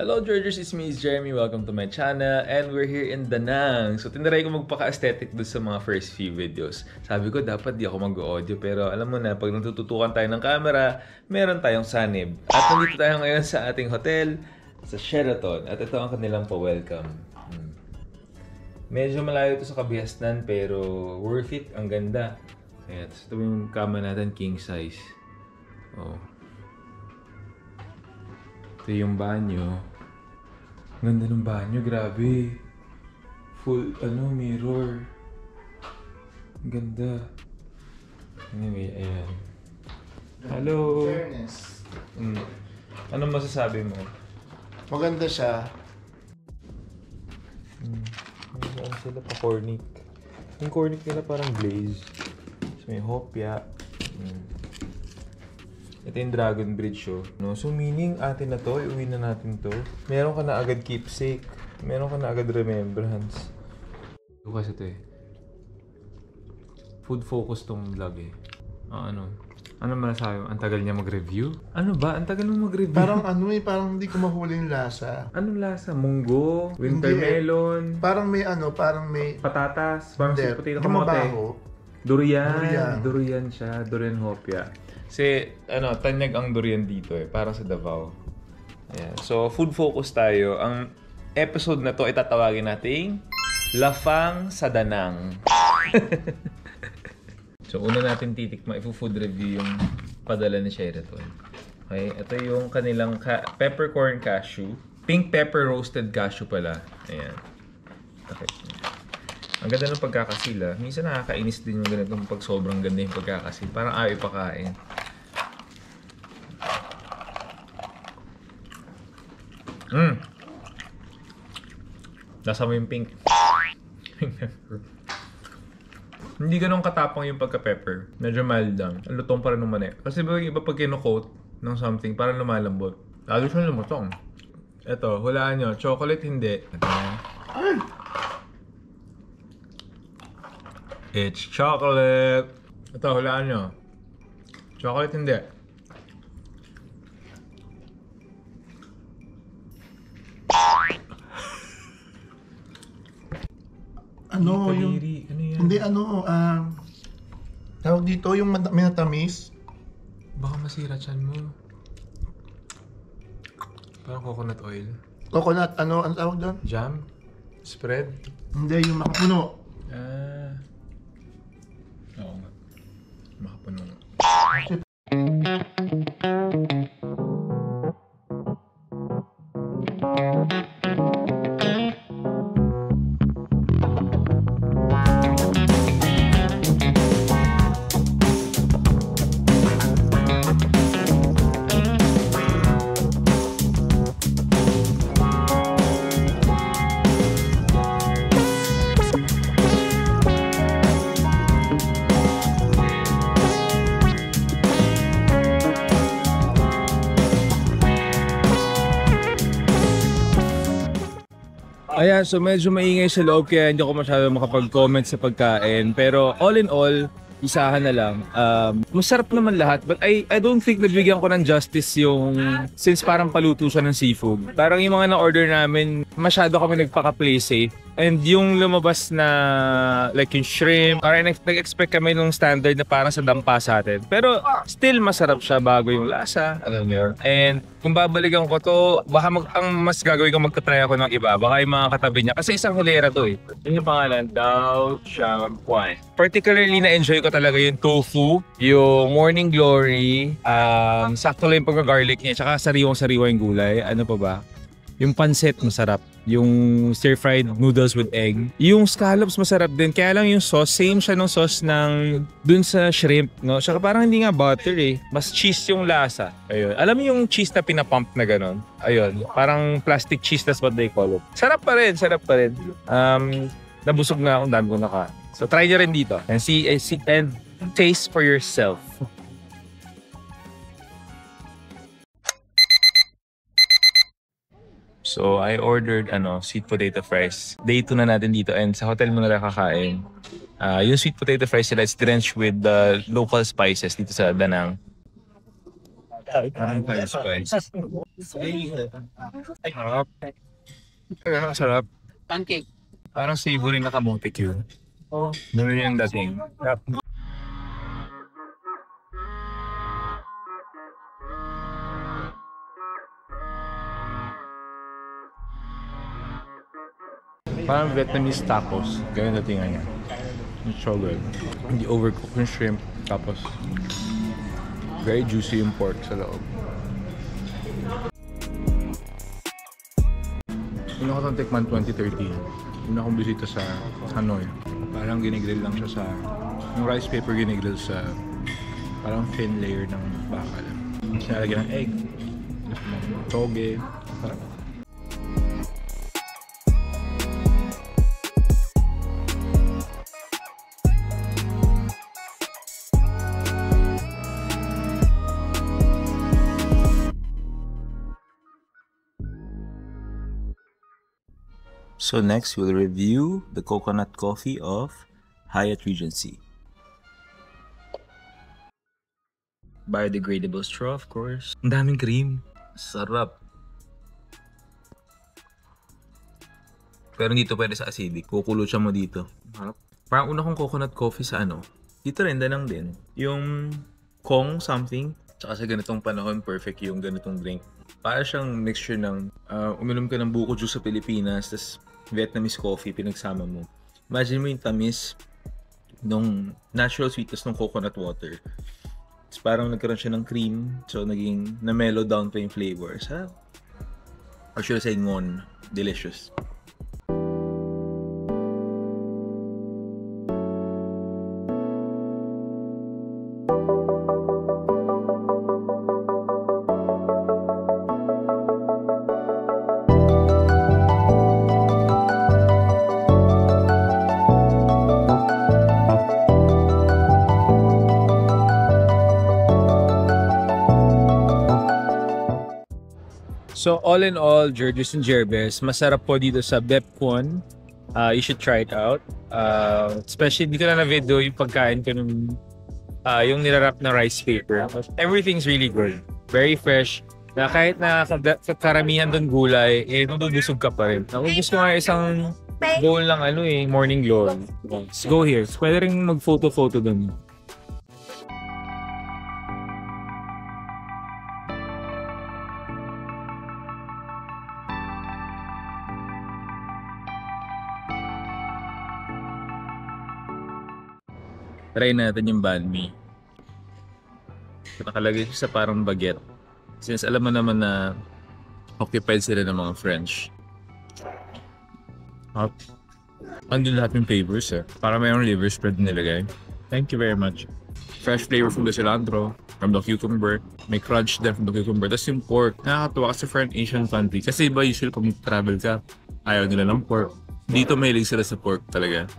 Hello Georgers, it's me, Jeremy. Welcome to my channel and we're here in Da Nang. So tinry ko magpaka-aesthetic doon sa mga first few videos. Sabi ko dapat di ako mag-audio pero alam mo na pag natututukan tayo ng camera, meron tayong sanib. At nandito tayo ngayon sa ating hotel sa Sheraton at ito ang kanilang pa-welcome. Medyo malayo ito sa Kabihasnan pero worth it, ang ganda. Ayan, ito yung kama natin, king size. Oh. Ito yung banyo. Ganda ng banyo, grabe. Full, mirror. Ganda. Anyway, ayan. Hello! Fairness. Anong masasabi mo? Maganda siya. Ano sila pa cornic? Yung cornic nila parang glaze. So, may hopya. Ito yung Dragon Bridge, oh. No? So, meaning, atin na to. Iuwi na natin to. Meron ka na agad keepsake. Meron ka na agad remembrance. Ito kasi ito eh. Food focus tong vlog eh. Ano masasabi mo? Ang tagal niya mag-review? Ano ba? Ang tagal mo mag-review? Parang hindi ko mahuli yung lasa. Anong lasa? Munggo? Winter melon? Parang may Patatas? Parang sweet potato kamote? mabaho. Durian siya. Durian hopya. Kasi, tanyag ang durian dito eh. Parang sa Davao. Ayan. So, food focus tayo. Ang episode na to ay tatawagin nating Lafang sa Da Nang. So, una natin titikma, food review yung padala ni Sheraton. Okay, ito yung kanilang peppercorn cashew. Pink pepper roasted cashew pala. Ayan. Okay. Ang ganda ng pagkakasila. Minsan nakakainis din yung ganitong pag sobrang ganda yung pagkakasil. Parang ayaw ipakain. Lasa mo yung pink. Pink pepper. Hindi ganun katapang yung pagka-pepper. Medyo mild lang. Ang lutong pa rin ng mani. Kasi iba pag kino-coat ng something, parang lumalambot. Lalo siya lumutong. Ito, hulaan nyo. Chocolate hindi. Ito na. It's chocolate. Ito, hulaan nyo. Chocolate hindi. Kadiri. Ano yan? Hindi, tawag dito yung minatamis. Baka masira chan mo. Parang coconut oil. Coconut, ano tawag doon? Jam? Spread? Hindi, yung makapuno. Oo nga. Makapuno nga. Ayan, so medyo maingay sa loob kaya hindi ako masyado makapag-comment sa pagkain. Pero all in all, isahan na lang. Masarap naman lahat, but I don't think nabigyan ko ng justice yung since parang paluto siya ng seafood. Parang yung mga na-order namin, masyado kami nagpaka-play safe. And yung lumabas na like yung shrimp, parang nag-expect kami nung standard na parang sa dampa sa atin. Pero still masarap siya bago yung lasa. And kung babalikan ko to, baka ang mas gagawin ko magta-try ako ng iba. Baka yung mga katabi niya. Kasi isang hilera to eh. Yun yung pangalan, Dao Shampuan. Particularly na-enjoy ko talaga yung tofu, yung morning glory, sakto lang yung pagka-garlic niya, tsaka sariwang-sariwa yung gulay. Ano pa ba? Yung pancit masarap. Yung stir-fried noodles with egg. Yung scallops masarap din. Kaya lang yung sauce, same siya ng sauce ng dun sa shrimp, no? Saka parang hindi nga butter eh. Mas cheese yung lasa. Ayun. Alam mo yung cheese na pinapump na gano'n? Ayun. Parang plastic cheese, that's what they call it. Sarap pa rin. Nabusog na akong dami ko naka. So try nyo rin dito. And see and taste for yourself. So, I ordered sweet potato fries. Day 2 na natin dito and sa hotel mo na kakain. Yung sweet potato fries nila is drenched with the local spices dito sa Da Nang. Parang French fries. Sarap. Sarap. Pancake. Parang savory na kamote yun. Dami yung dating. Parang Vietnamese tacos. Ganyan datingan niya. It's so good. Hindi overcooked yung shrimp. Tapos, very juicy yung pork sa loob. Una ko itong tikman 2013. Una akong bisita sa Hanoi. Parang ginigrill lang siya sa... Yung rice paper ginigrill sa... Parang thin layer ng bakal. Sinalagyan ng egg. Toge. Parang... So next, we'll review the coconut coffee of Hyatt Regency. Biodegradable straw, of course. Ang daming cream. Sarap. Pero dito pwede sa acidic. Kukulo siya mo dito. Harap. Parang una kong coconut coffee sa ano. Dito rin, danang din. Yung Kong something. Tsaka sa ganitong panahon, perfect yung ganitong drink. Para siyang mixture ng uminom ka ng buko juice sa Pilipinas, tas Vietnamese coffee, pinagsama mo. Imagine mo yung tamis nung natural sweetness ng coconut water. Tapos parang nagkaroon siya ng cream, so naging na-mellow down pa yung flavors. Ha? Or should I say ngon? Delicious. So all in all, Georges and Gerbes, masarap po dito sa Bepcon. You should try it out. Especially dito na video yung pagkain ko nung yung nilarap na rice paper. Everything's really good. Very fresh. Na kahit na karamihan doon gulay, nabubusog ka pa rin. Ako gusto nga isang bowl ng morning glory. Let's go here. Pwede rin mag-photo doon. Try natin yung banh mi. Nakalagay siya sa parang baguette. Since alam mo naman na occupied sila ng mga French. Andun lahat yung flavors Para mayroong liver spread nilagay. Thank you very much. Fresh flavor from the cilantro, from the cucumber. May crunch din from the cucumber. Tapos yung pork. Nakakatuwa kasi for an Asian country. Kasi iba usually pag travel ka, ayaw nila ng pork. Dito mahilig sila sa pork talaga.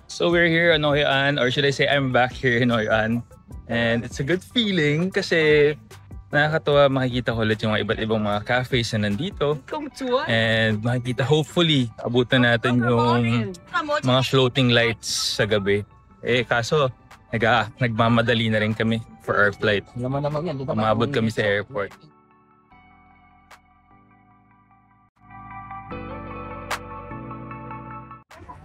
So we're here in Hoi An, or should I say I'm back here in Hoi An. And it's a good feeling kasi nakakatuwa makikita ko ulit yung mga iba't ibang mga cafes na nandito. And makikita hopefully abutan natin yung mga floating lights sa gabi. Kaso nagmamadali na rin kami for our flight. Umabot kami sa airport.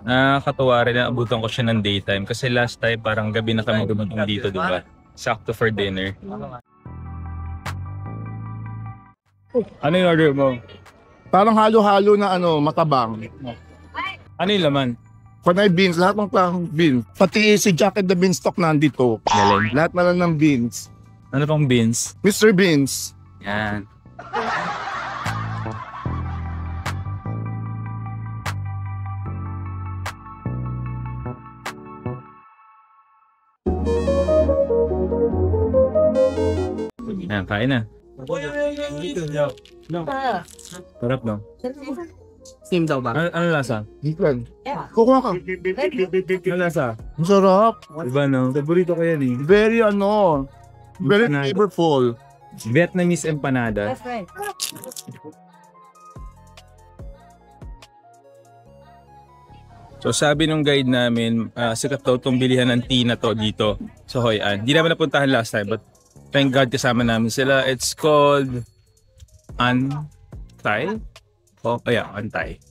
Nakakatuwa rin na abutan ko siya ng daytime kasi last time parang gabi na kami dumating dito, di ba? Sakto for dinner. Ano yung order mo? Parang halo-halo na matabang. Ano yung laman? Panay beans, lahat ng klaseng beans. Pati si Jack and the Beanstalk nandito. Galing. Lahat na lang ng beans. Ano pang beans? Mr. Beans. Yan. Ayan, kain na. Sarap no? Steam daw ba? Ano lasa? Hikan. Kukuha ka. Ano lasa? Ang sarap. Diba no? Paborito ko yan Very very Empanada. flavorful. Vietnamese empanada. That's right. So sabi nung guide namin, sikat daw itong bilihan ng tea na to dito sa Hoi An. Hindi naman napuntahan last time but Thank God kasama namin sila. It's called Antay. Oh, yeah, Antay.